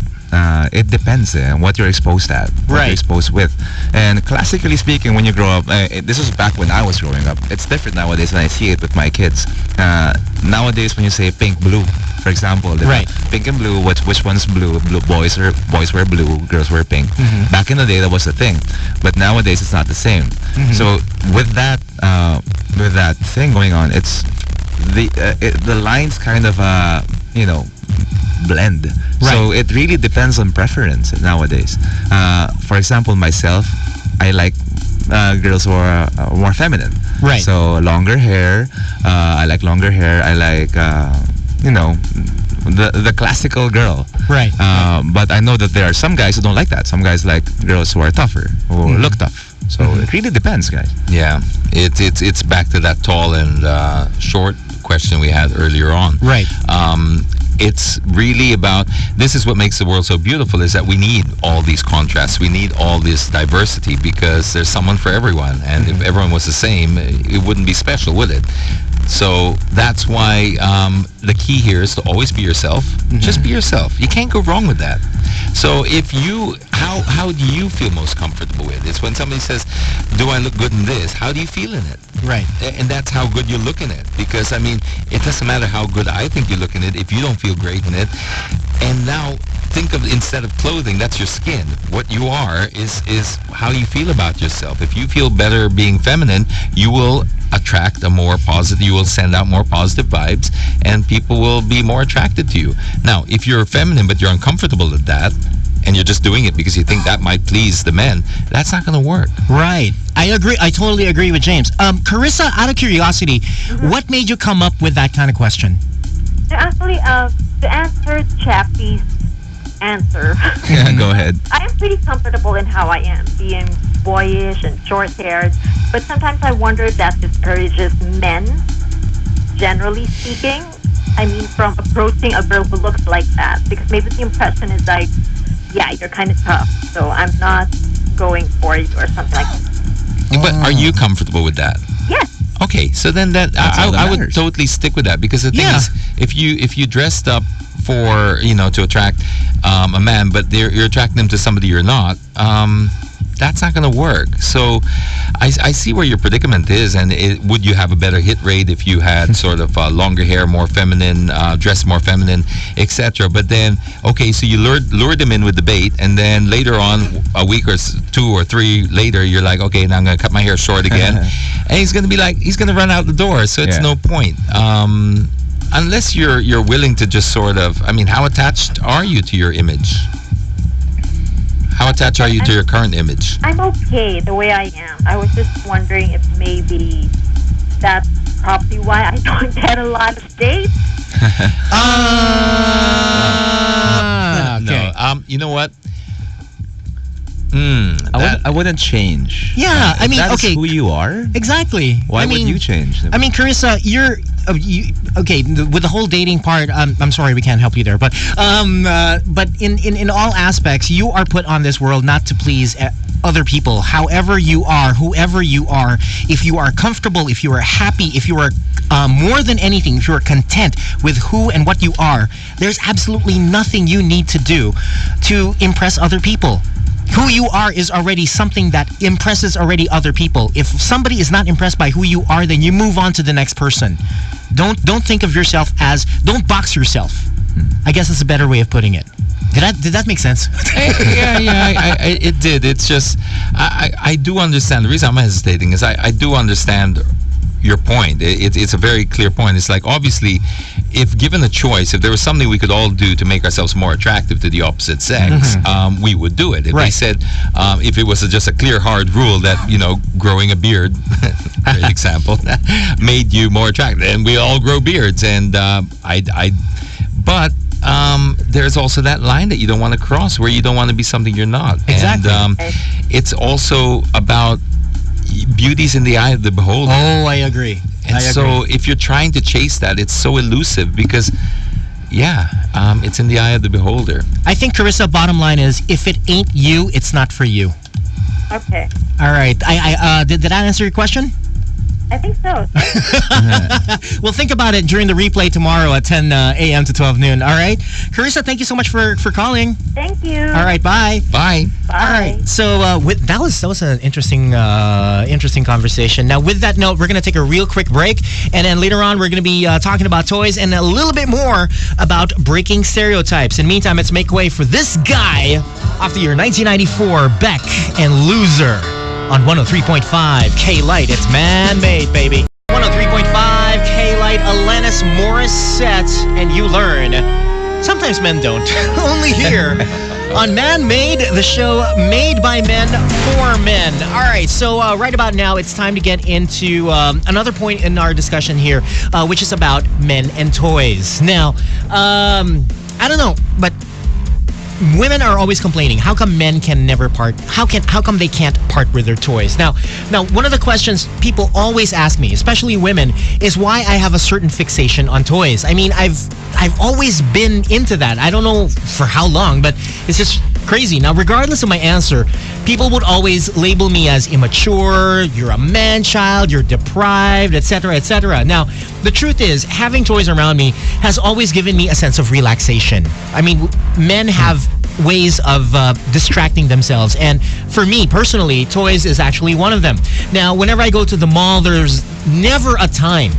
C: it depends on what you're exposed at, what
A: Right.
C: you're exposed with. And classically speaking, when you grow up, this was back when I was growing up. It's different nowadays, and I see it with my kids. Nowadays, when you say pink, blue, for example,
A: Right.
C: pink and blue, which one's blue? Blue boys wear blue, girls wear pink.
A: Mm-hmm.
C: Back in the day, that was the thing, but nowadays it's not the same.
A: Mm-hmm.
C: So with that thing going on, it's the lines kind of blend.
A: Right.
C: So it really depends on preference nowadays. For example, myself, I like girls who are more feminine.
A: Right.
C: So longer hair. I like longer hair. I like the classical girl.
A: Right.
C: But I know that there are some guys who don't like that. Some guys like girls who are tougher, who look tough. So it really depends, guys.
B: Yeah, it's back to that tall and short question we had earlier on.
A: Right.
B: It's really about, this is what makes the world so beautiful, is that we need all these contrasts. We need all this diversity because there's someone for everyone. And if everyone was the same, it wouldn't be special, would it? So that's why the key here is to always be yourself. Just be yourself. You can't go wrong with that. So if you, how do you feel most comfortable with? It's when somebody says, do I look good in this? How do you feel in it?
A: Right.
B: And that's how good you look in it. Because, I mean, it doesn't matter how good I think you look in it if you don't feel great in it. And now, think of, instead of clothing, that's your skin. What you are is how you feel about yourself. If you feel better being feminine, you will attract a more positive, you will send out more positive vibes, and people will be more attracted to you. Now, if you're feminine but you're uncomfortable with that, and you're just doing it because you think that might please the men, that's not going to work.
A: Right. I agree. I totally agree with James. Carissa, out of curiosity, what made you come up with that kind of question?
D: Actually, to answer Chappie's answer,
C: Yeah, go ahead.
D: I am pretty comfortable in how I am, being boyish and short-haired, but sometimes I wonder if that discourages men, generally speaking. I mean, from approaching a girl who looks like that, because maybe the impression is like, yeah, you're kind of tough, so I'm not going for you or something like that.
B: But are you comfortable with that?
D: Yes.
B: Okay, so then
C: all that
B: I would
C: matters.
B: totally stick with that, because the thing is, if you dressed up for, to attract a man, but you're attracting them to somebody you're not, that's not going to work. So I see where your predicament is, and would you have a better hit rate if you had sort of longer hair, more feminine, dressed more feminine, etc. But then, okay, so you lured him in with the bait, and then later on, a week or 2 or 3 later, you're like, okay, now I'm going to cut my hair short again. And he's going to be like, he's going to run out the door, so it's no point. Unless you're willing to just sort of, I mean, how attached are you to your image? How attached are you to your current image?
D: I'm okay the way I am. I was just wondering if maybe that's probably why I don't get a lot of dates.
A: Okay.
B: No. You know what?
C: I wouldn't change.
A: Yeah, I mean,
C: that's
A: okay.
C: who you are.
A: Exactly.
C: Why would you change?
A: I mean, Carissa, okay. With the whole dating part, I'm sorry we can't help you there, but in all aspects, you are put on this world not to please other people. However you are, whoever you are, if you are comfortable, if you are happy, if you are more than anything, if you are content with who and what you are, there's absolutely nothing you need to do to impress other people. Who you are is already something that impresses already other people. If somebody is not impressed by who you are, then you move on to the next person. Don't think of yourself as, don't box yourself. I guess that's a better way of putting it. Did that make sense?
B: Yeah, it did. It's just, I do understand. The reason I'm hesitating is I do understand your point. It's a very clear point. It's like, obviously, if given a choice, if there was something we could all do to make ourselves more attractive to the opposite sex, we would do it. If they said, if it was just a clear, hard rule that, growing a beard, great example, made you more attractive, and we all grow beards, and but there's also that line that you don't want to cross, where you don't want to be something you're not.
A: Exactly.
B: And it's also about beauty's in the eye of the beholder.
A: Oh, I agree.
B: And so if you're trying to chase that, it's so elusive because, it's in the eye of the beholder.
A: I think, Carissa, bottom line is, if it ain't you, it's not for you.
D: Okay.
A: All right. Did that answer your question?
D: I think so.
A: Well, think about it during the replay tomorrow at 10 a.m. to 12 noon. All right? Carissa, thank you so much for calling.
D: Thank you.
A: All right, bye.
B: Bye.
D: Bye.
A: All right. So that was an interesting conversation. Now, with that note, we're going to take a real quick break, and then later on, we're going to be talking about toys and a little bit more about breaking stereotypes. In the meantime, let's make way for this guy off the year 1994, Beck and Loser on 103.5 K-Lite. It's man-made, baby. 103.5 K-Lite, Alanis Morissette, and you learn. Sometimes men don't. Only here on Man-Made, the show made by men for men. All right, so right about now, it's time to get into another point in our discussion here, which is about men and toys. Now, I don't know, but women are always complaining. How come men can never part? How come they can't part with their toys? Now, one of the questions people always ask me, especially women, is why I have a certain fixation on toys. I mean, I've always been into that. I don't know for how long, but it's just crazy. Now, regardless of my answer, people would always label me as immature, you're a man-child, you're deprived, etc., etc. Now, the truth is, having toys around me has always given me a sense of relaxation. I mean, men have ways of distracting themselves, and for me personally, toys is actually one of them. Now, whenever I go to the mall, there's never a time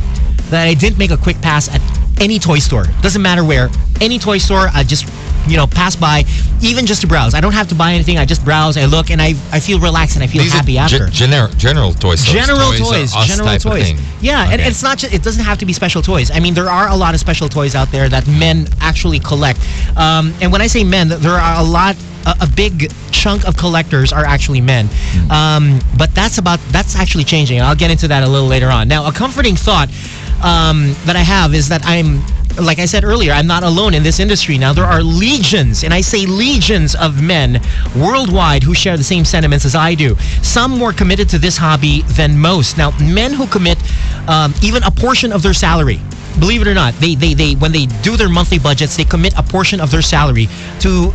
A: that I didn't make a quick pass at any toy store. Doesn't matter where. Any toy store, I just pass by, even just to browse. I don't have to buy anything. I just browse, I look, and I feel relaxed and I feel happy after.
B: General toy stores.
A: General toys. Yeah,
B: okay.
A: And it's not just, it doesn't have to be special toys. I mean, there are a lot of special toys out there that men actually collect. And when I say men, there are a big chunk of collectors are actually men. But that's actually changing. I'll get into that a little later on. Now, a comforting thought that I have is that like I said earlier, I'm not alone in this industry. Now, there are legions, and I say legions of men worldwide who share the same sentiments as I do. Some more committed to this hobby than most. Now, men who commit even a portion of their salary, believe it or not, they when they do their monthly budgets, they commit a portion of their salary to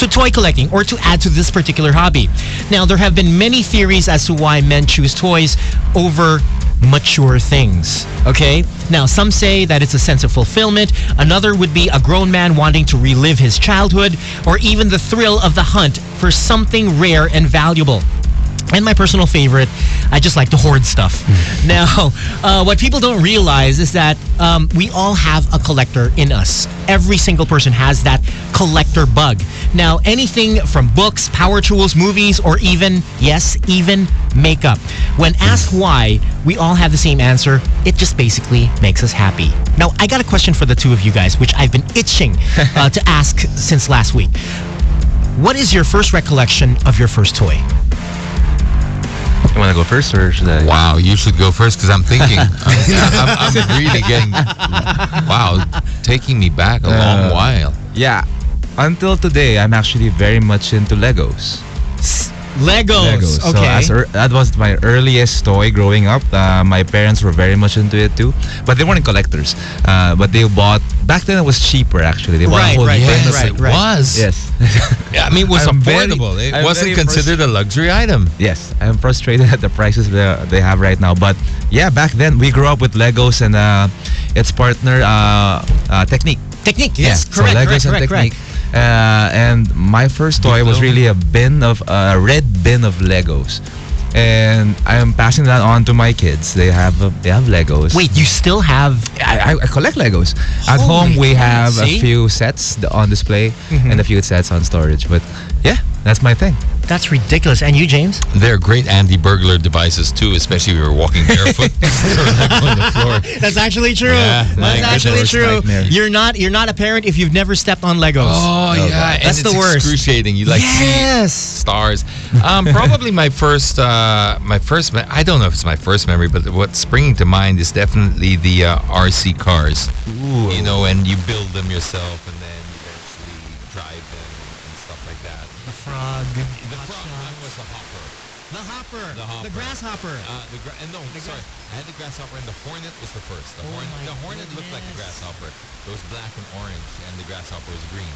A: toy collecting or to add to this particular hobby. Now, there have been many theories as to why men choose toys over mature things. Okay? Now, some say that it's a sense of fulfillment. Another would be a grown man wanting to relive his childhood, or even the thrill of the hunt for for something rare and valuable. And my personal favorite, I just like to hoard stuff. Now, what people don't realize is that we all have a collector in us. Every single person has that collector bug. Now, anything from books, power tools, movies, or even makeup. When asked why, we all have the same answer. It just basically makes us happy. Now, I got a question for the two of you guys, which I've been itching to ask since last week. What is your first recollection of your first toy?
C: You want to go first or should I?
B: Wow, you should go first because I'm thinking. I'm really getting, taking me back a long while.
C: Yeah. Until today, I'm actually very much into Legos.
A: Legos. Okay.
C: So that was my earliest toy growing up. My parents were very much into it too, but they weren't collectors. But they bought, back then it was cheaper actually. They bought a whole
B: It was.
C: Yes.
B: Yeah, I mean, it was affordable. It wasn't considered a luxury item.
C: Yes, I'm frustrated at the prices they have right now. But yeah, back then we grew up with Legos and its partner Technique.
A: Technique,
C: yes,
A: correct,
C: so Legos and Technique. And my first toy was really a red bin of Legos, and I am passing that on to my kids. They have Legos.
A: Wait, you still have?
C: I collect Legos. At home we have a few sets on display and a few sets on storage. But yeah, that's my thing.
A: That's ridiculous. And you, James?
B: They're great anti-burglar devices too, especially if you're walking barefoot on the floor.
A: That's actually true.
B: Yeah,
A: that's actually true.
C: Nightmare.
A: You're not a parent if you've never stepped on Legos.
B: Oh yeah,
A: that's
B: and
A: the
B: it's
A: worst.
B: Excruciating. You see stars. Probably my first. I don't know if it's my first memory, but what's springing to mind is definitely the RC cars.
A: Ooh.
B: You know, and you build them yourself, and then you eventually drive them and stuff like that.
A: The frog.
B: The frog. Mine was the hopper.
A: The hopper.
B: The hopper.
A: The grasshopper.
B: I had the grasshopper, and the hornet was the first. The hornet looked like the grasshopper. It was black and orange, and the grasshopper was green.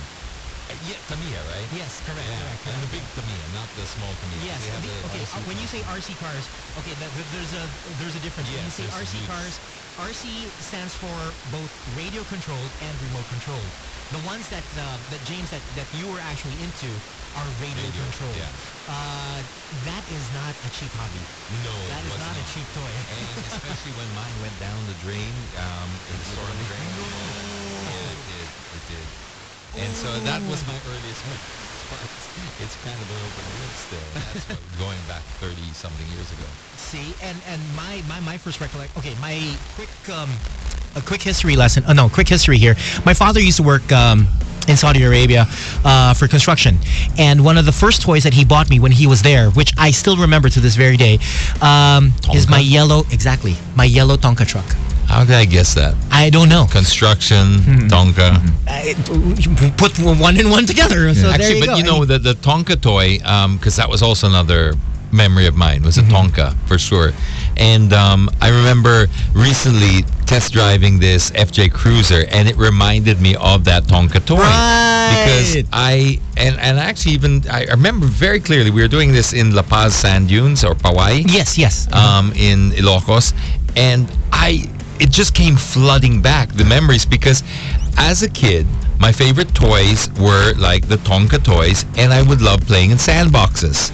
B: Yeah, Tamiya, right?
A: Yes, correct.
B: Yeah,
A: correct.
B: and the big Tamiya, not the small Tamiya.
A: Yes.
B: They have the
A: Okay.
B: RC
A: When you say RC cars, okay, there's a difference. When you
B: Yes,
A: say
B: there's
A: RC
B: huge.
A: cars, RC stands for both radio controlled and remote controlled. The ones that James that you were actually into are radio controlled.
B: Yeah.
A: That is not a cheap hobby.
B: No,
A: That
B: it
A: is
B: was
A: not a cheap toy.
B: And especially when mine went down the drain, in the storm drain. Yeah, it did. And so that was my earliest one. It's kind of an open wood still. That's going back 30-something years ago.
A: See, and my first recollection. Okay, my quick history lesson. Quick history here. My father used to work in Saudi Arabia for construction, and one of the first toys that he bought me when he was there, which I still remember to this very day, is my yellow Tonka truck.
B: How did I guess that?
A: I don't know.
B: Construction, Tonka.
A: Put one and one together. So
B: Actually,
A: there you go.
B: the Tonka toy, because that was also another memory of mine, was a Tonka for sure. And I remember recently test driving this FJ Cruiser, and it reminded me of that Tonka toy.
A: Right.
B: Because I remember very clearly we were doing this in La Paz Sand Dunes or Pawai.
A: Yes.
B: In Ilocos, and it just came flooding back, the memories, because as a kid, my favorite toys were like the Tonka toys, and I would love playing in sandboxes.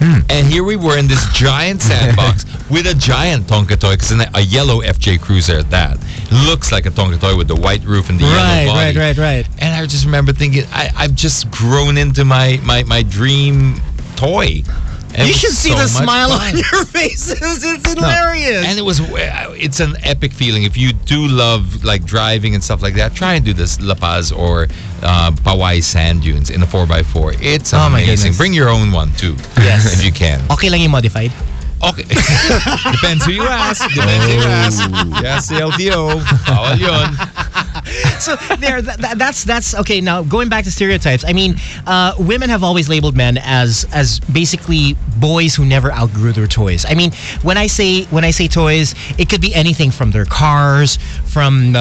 B: And here we were in this giant sandbox with a giant Tonka toy, because a yellow FJ Cruiser at that. Looks like a Tonka toy with the white roof and the yellow body.
A: Right.
B: And I just remember thinking, I've just grown into my dream toy. And
A: You should see
B: so
A: the
B: much
A: smile
B: fun.
A: on your faces. It's hilarious.
B: And it's an epic feeling. If you do love like driving and stuff like that, try and do this La Paz or Pawai Sand Dunes in a 4x4. It's
A: Oh my
B: amazing.
A: goodness.
B: Bring your own one too.
A: Yes.
B: If you can.
A: Okay lang yung modified.
B: Okay. Depends who you ask. Yes, the LTO. Bawal yun.
A: So there, that's okay. Now going back to stereotypes, I mean, women have always labeled men as basically boys who never outgrew their toys. I mean, when I say toys, it could be anything from their cars, from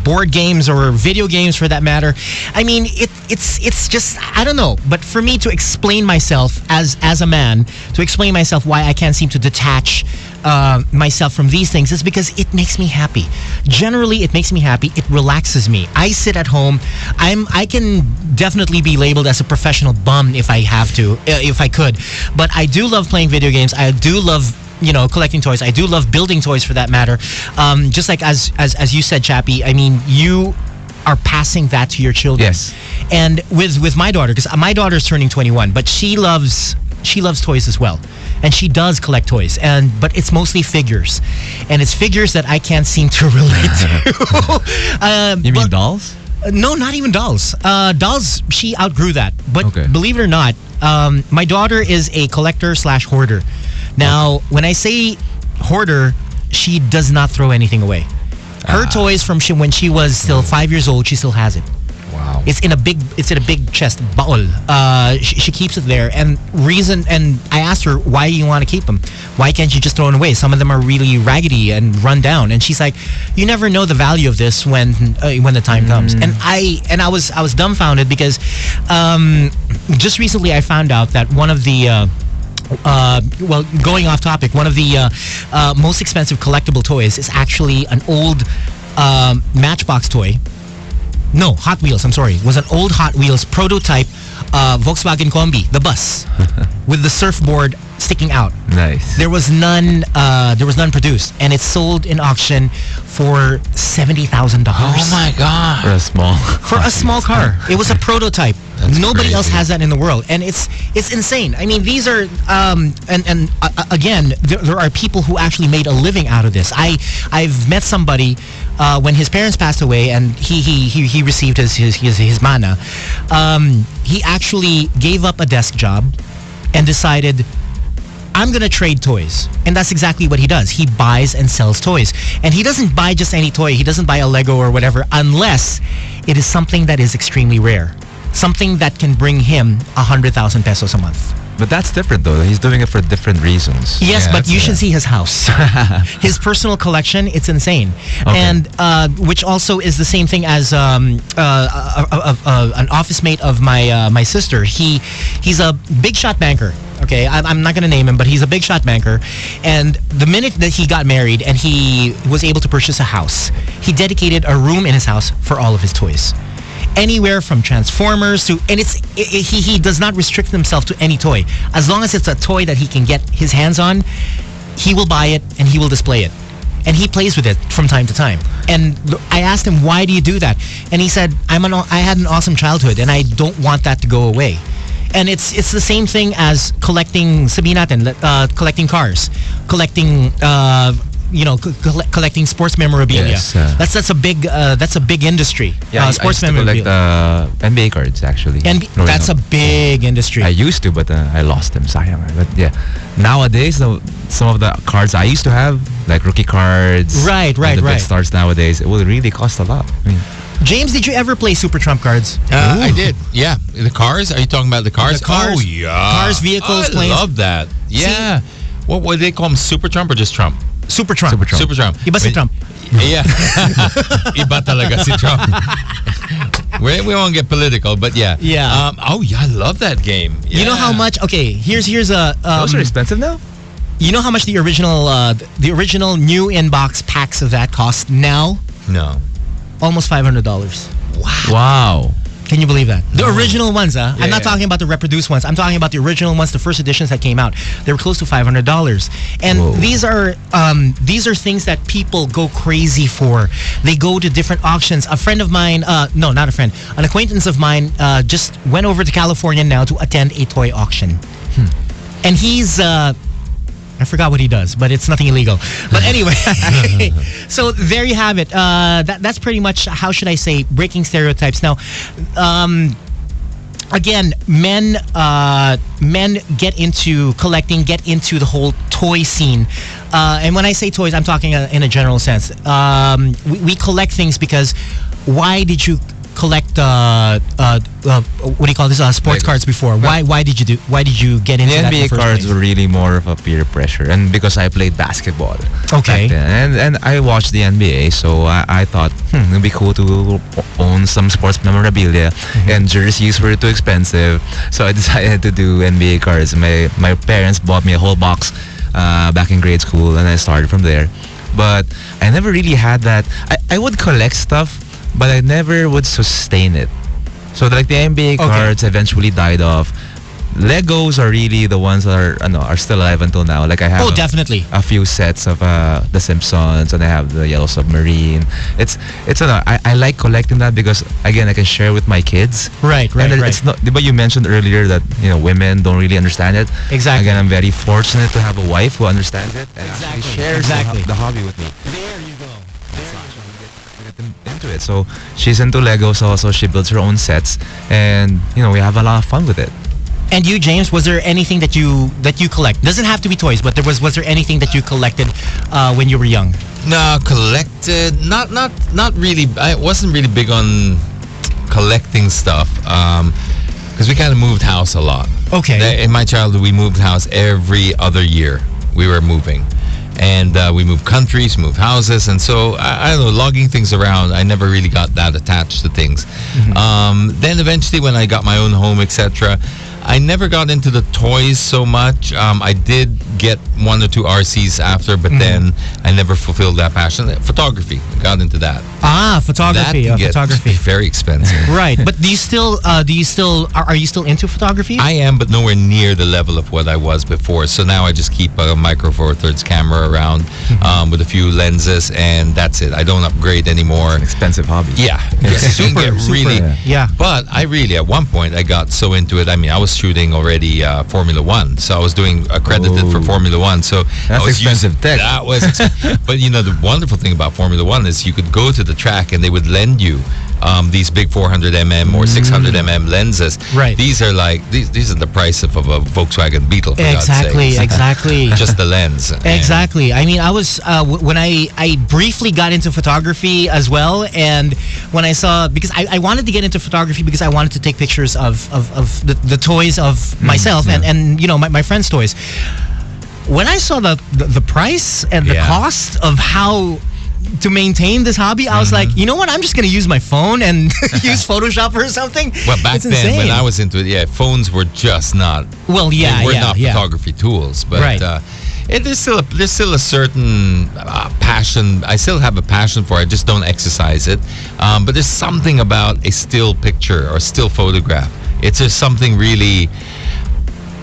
A: board games or video games for that matter. I mean, it's just, I don't know. But for me to explain myself as a man, to explain myself why I can't seem to detach myself from these things is because it makes me happy. Generally, it makes me happy. It relaxes me. I sit at home. I can definitely be labeled as a professional bum if I have to, if I could. But I do love playing video games. I do love collecting toys. I do love building toys for that matter. Just like as you said, Chappy, I mean, you are passing that to your children.
C: Yes.
A: And with my daughter, because my daughter's turning 21, but she loves toys as well. And she does collect toys, but it's mostly figures. And it's figures that I can't seem to relate to.
C: You mean dolls?
A: No, not even dolls. Dolls, she outgrew that. But
C: Okay.
A: believe it or not, my daughter is a collector/hoarder. Now, when I say hoarder, she does not throw anything away. Her toys from when she was still 5 years old, she still has it.
B: Wow.
A: It's in a big chest, baul. She keeps it there, and I asked her, why do you want to keep them? Why can't you just throw them away? Some of them are really raggedy and run down. And she's like, you never know the value of this when the time comes. And I was dumbfounded because just recently I found out that one of the going off topic, one of the most expensive collectible toys is actually an old Matchbox toy. No, Hot Wheels, I'm sorry. It was an old Hot Wheels prototype Volkswagen Kombi, the bus, with the surfboard sticking out.
C: Nice.
A: There was none produced, and it sold in auction for $70,000.
B: Oh my God.
C: For a small
A: car. It was a prototype.
B: That's
A: Nobody else
B: crazy.
A: has that in the world, and it's insane. I mean, these are again, there are people who actually made a living out of this. I've met somebody when his parents passed away, and he received his mana. He actually gave up a desk job and decided, I'm going to trade toys. And that's exactly what he does. He buys and sells toys. And he doesn't buy just any toy. He doesn't buy a Lego or whatever unless it is something that is extremely rare. Something that can bring him 100,000 pesos a month.
C: But that's different though. He's doing it for different reasons.
A: Yes,
B: Yeah,
A: but
B: that's
A: you
B: it.
A: should see his house. His personal collection, it's insane.
C: Okay.
A: And which also is the same thing as an office mate of my sister. He's a big shot banker. Okay, I'm not going to name him, but he's a big shot banker. And the minute that he got married and he was able to purchase a house, he dedicated a room in his house for all of his toys. Anywhere from Transformers to, and he does not restrict himself to any toy. As long as it's a toy that he can get his hands on, he will buy it and he will display it. And he plays with it from time to time. And I asked him, why do you do that? And he said, I had an awesome childhood and I don't want that to go away. And it's the same thing as collecting, sabihin natin, collecting cars, collecting collecting sports memorabilia.
C: Yes,
A: that's a big industry.
C: Yeah,
A: Sports
C: I used to
A: memorabilia.
C: collect NBA cards actually.
A: And
C: growing
A: that's
C: up.
A: a big industry.
C: I used to, but I lost them. Sayang. But yeah, nowadays some of the cards I used to have, like rookie cards,
A: Right.
C: the big stars nowadays, it will really cost a lot. I mean,
A: James, did you ever play Super Trump cards?
B: I did. Yeah. The cars? Are you talking about the cars?
A: The cars.
B: Oh, yeah.
A: Cars, vehicles,
B: I
A: planes.
B: love that. Yeah. What would they call them? Super Trump or just Trump?
A: Super Trump.
B: Super Trump.
A: Iba si Trump.
B: Yeah. Iba talaga si Trump. We won't get political, but yeah.
A: Yeah.
B: Oh, yeah. I love that game. Yeah.
A: You know how much? Okay, here's a.
C: those are expensive now.
A: You know how much the original new inbox packs of that cost now?
B: No.
A: Almost $500.
C: Wow.
A: Can you believe that? The original ones,
B: Yeah,
A: I'm not talking about the reproduced ones. I'm talking about the original ones, the first editions that came out. They were close to $500. And
C: Whoa.
A: these are things that people go crazy for. They go to different auctions. A friend of mine, no, not a friend, an acquaintance of mine just went over to California now to attend a toy auction. And he's I forgot what he does, but it's nothing illegal. But anyway, so there you have it. That's pretty much, how should I say, breaking stereotypes. Now, again, men get into collecting, get into the whole toy scene. And when I say toys, I'm talking in a general sense. We collect things because why did you collect what do you call this, sports
C: Legos.
A: cards before? Why did you get into
C: The
A: that in
C: NBA
A: the first
C: cards
A: place?
C: were really more of a peer pressure, and because I played basketball
A: Okay.
C: back then, and I watched the NBA, so I thought it'd be cool to own some sports memorabilia, and jerseys were too expensive, so I decided to do NBA cards. My parents bought me a whole box back in grade school, and I started from there. But I never really had that. I would collect stuff, but I never would sustain it. So like the NBA cards eventually died off. Legos are really the ones that are still alive until now. Like I have
A: definitely
C: a few sets of The Simpsons, and I have the Yellow Submarine. I like collecting that because again I can share with my kids.
A: Right.
C: It's not. But you mentioned earlier that women don't really understand it.
A: Exactly.
C: Again, I'm very fortunate to have a wife who understands it and actually shares the hobby with me.
A: There you go.
C: Into it. So she's into Legos also. She builds her own sets, and we have a lot of fun with it.
A: And you, James, was there anything that you collect? Doesn't have to be toys, but was there anything that you collected when you were young?
B: No, collected. Not really. I wasn't really big on collecting stuff because we kind of moved house a lot.
A: Okay.
B: In my childhood, we moved house every other year. We were moving. And we moved countries, moved houses, and so I don't know, logging things around. I never really got that attached to things. Then eventually, when I got my own home, etc., I never got into the toys so much. I did get 1 or 2 RCs after, but then I never fulfilled that passion. Photography, got into that.
A: Photography.
B: That can get
A: Photography.
B: very expensive.
A: Right, but are you still into photography?
B: I am, but nowhere near the level of what I was before. So now I just keep a Micro Four Thirds camera around with a few lenses, and that's it. I don't upgrade anymore.
C: An expensive hobby.
B: Yeah,
A: Super,
B: really.
A: Yeah.
B: But I really, at one point, I got so into it. I mean, I was shooting already Formula One, so I was doing accredited for Formula One. So
C: that's
B: I was
C: expensive tech.
B: That was, but the wonderful thing about Formula One is you could go to the track and they would lend you these big 400mm or 600mm lenses.
A: Right.
B: These are like these are the price of a Volkswagen Beetle. For God's sakes.
A: Exactly.
B: Just the lens.
A: Exactly. I mean, I was when I briefly got into photography as well, and when I saw, because I wanted to get into photography because I wanted to take pictures of the toys of myself and my friends' toys. When I saw the price and the cost of how to maintain this hobby, I was like, you know what? I'm just going to use my phone and use Photoshop or something.
B: Well, back then
A: insane.
B: when I was into it, phones were just not.
A: Well,
B: they were not photography tools, but there's still a certain passion. I still have a passion for it. I just don't exercise it. But there's something about a still picture or still photograph. It's just something really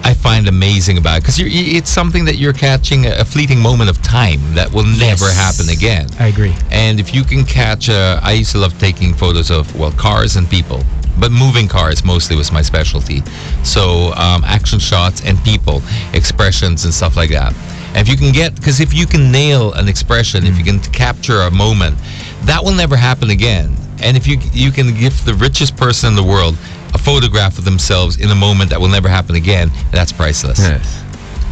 B: I find amazing about it, because it's something that you're catching a fleeting moment of time that will never happen again.
A: I agree.
B: And if you can catch I used to love taking photos of cars and people, but moving cars mostly was my specialty. So action shots and people, expressions and stuff like that. And if you can because if you can nail an expression, if you can capture a moment, that will never happen again. And if you can give the richest person in the world a photograph of themselves in a moment that will never happen again, that's priceless.
C: Yes.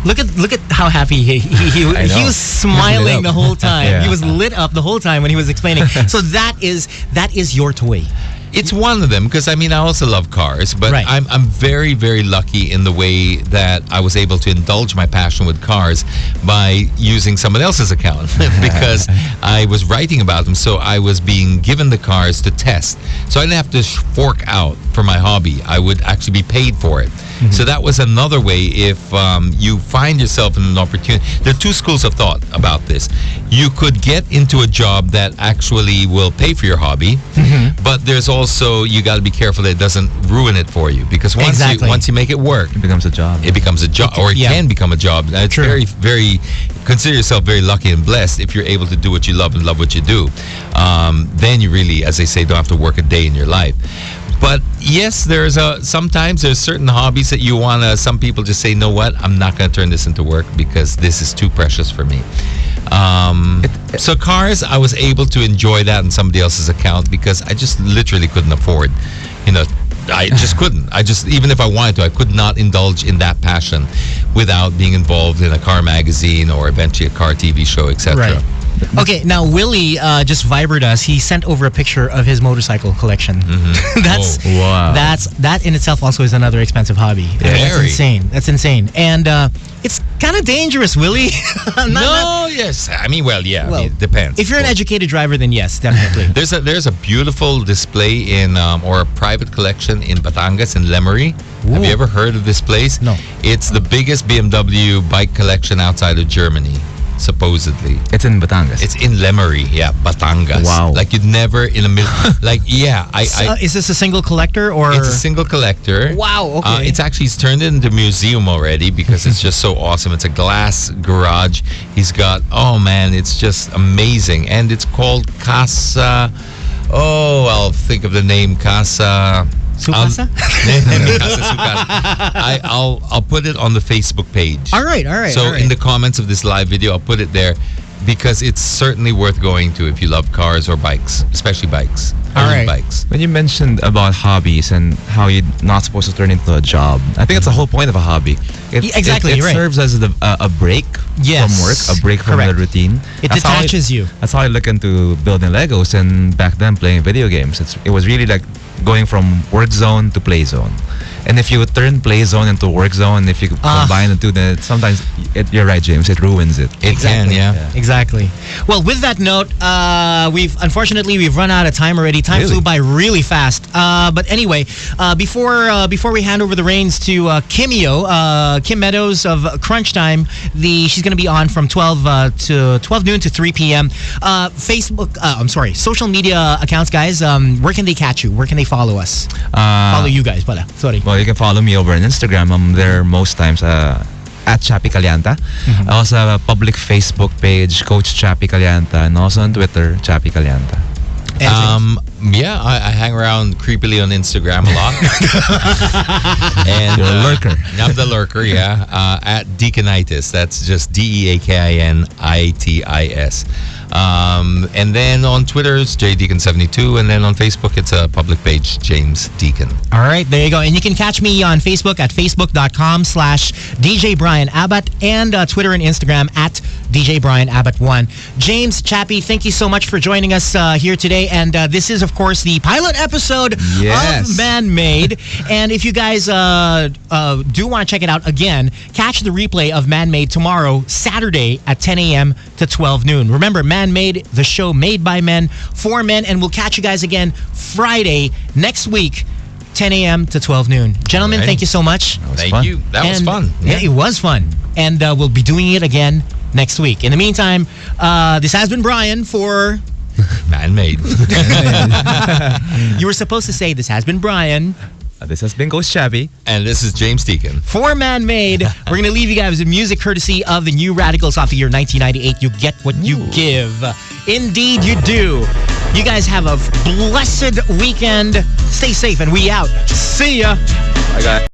A: Look at how happy he was smiling the whole time.
C: Yeah.
A: He was lit up the whole time when he was explaining. So that is your toy.
B: It's one of them, because I also love cars, but I'm very, very lucky in the way that I was able to indulge my passion with cars by using someone else's account because I was writing about them. So I was being given the cars to test. So I didn't have to fork out for my hobby. I would actually be paid for it. Mm-hmm. So that was another way. If you find yourself in an opportunity, there are two schools of thought about this. You could get into a job that actually will pay for your hobby, but there's also, you got to be careful that it doesn't ruin it for you, because once you make it work,
C: it becomes a job.
B: It becomes a job, or it can become a job. It's very, very, consider yourself very lucky and blessed if you're able to do what you love and love what you do. Then you really, as they say, don't have to work a day in your life. But yes, sometimes there's certain hobbies that you want to, some people just say, know what, I'm not going to turn this into work because this is too precious for me. So cars, I was able to enjoy that in somebody else's account because I just literally couldn't afford, I just couldn't. Even if I wanted to, I could not indulge in that passion without being involved in a car magazine or eventually a car TV show, etc.
A: Right. Okay, now Willie just vibered us. He sent over a picture of his motorcycle collection.
C: Wow.
A: That in itself also is another expensive hobby. That's
B: Very.
A: insane. That's insane. And it's kind of dangerous, Willie.
B: Yes. I mean, well, yeah.
A: Well,
B: it depends.
A: If you're an educated driver, then yes, definitely.
B: There's a beautiful display in or a private collection in Batangas in Lemery. Have you ever heard of this place?
A: No.
B: It's the biggest BMW bike collection outside of Germany, supposedly.
C: It's in Batangas.
B: It's in Lemery, yeah, Batangas.
C: Wow.
B: Like you'd never in a million. Like yeah,
A: Is this a single collector or?
B: It's a single collector.
A: Wow. Okay.
B: He's turned it into a museum already because it's just so awesome. It's a glass garage. He's got, oh man, it's just amazing. And it's called Casa. Oh, I'll think of the name Casa.
A: Sukasa?
B: Casa Sukasa. I'll put it on the Facebook page.
A: All right.
B: So in the comments of this live video, I'll put it there because it's certainly worth going to if you love cars or bikes, especially bikes.
A: All
B: Only
A: right.
B: bikes.
C: When you mentioned about hobbies and how you're not supposed to turn into a job, I think that's the whole point of a hobby.
A: Exactly,
C: It
A: you're right.
C: serves as a break
A: Yes.
C: from work, a break from
A: Correct.
C: the routine.
A: It
C: That's how
A: detaches you.
C: That's how I look into building Legos and back then playing video games. It was really like going from work zone to play zone. And if you would turn play zone into work zone, if you combine the two, then sometimes you're right, James. It ruins it.
B: It can, yeah.
A: Exactly. Well, with that note, we've run out of time already. Time
C: Really?
A: flew by really fast. But anyway, before we hand over the reins to Kim Meadows of Crunch Time, she's going to be on from 12 noon to 3 p.m. Social media accounts, guys. Where can they catch you? Where can they follow us? Follow you guys, pala. Sorry.
C: Well, you can follow me over on Instagram. I'm there most times at Chappy Callanta. I also have a public Facebook page, Coach Chappy Callanta, and also on Twitter, Chappy Callanta.
B: Yeah, I hang around creepily on Instagram a lot. And
C: You're a lurker.
B: I'm the lurker, yeah. At Deakinitis. That's just DeakinItis. And then on Twitter, it's JDeacon72. And then on Facebook, it's a public page, James Deacon.
A: All right, there you go. And you can catch me on Facebook at facebook.com/DJ Brian Abat and Twitter and Instagram at DJ Brian Abat1. James Chappy, thank you so much for joining us here today. And this is, of course, the pilot episode of Man-Made. And if you guys do want to check it out again, catch the replay of Man-Made tomorrow, Saturday at 10 a.m. to 12 noon. Remember, Man-Made, the show made by men, for men. And we'll catch you guys again Friday next week, 10 a.m. to 12 noon. Gentlemen,
B: Alrighty.
A: thank you so much.
B: Thank you. That was fun.
A: Yeah, it was fun. And we'll be doing it again next week. In the meantime, this has been Brian for...
B: Man-made.
A: You were supposed to say this has been Brian.
C: This has been Coach Chappy.
B: And this is James Deacon.
A: For Man-Made. We're going to leave you guys with music courtesy of the New Radicals off the year 1998. You get what you give. Indeed, you do. You guys have a blessed weekend. Stay safe, and we out. See ya.
C: Bye, guys.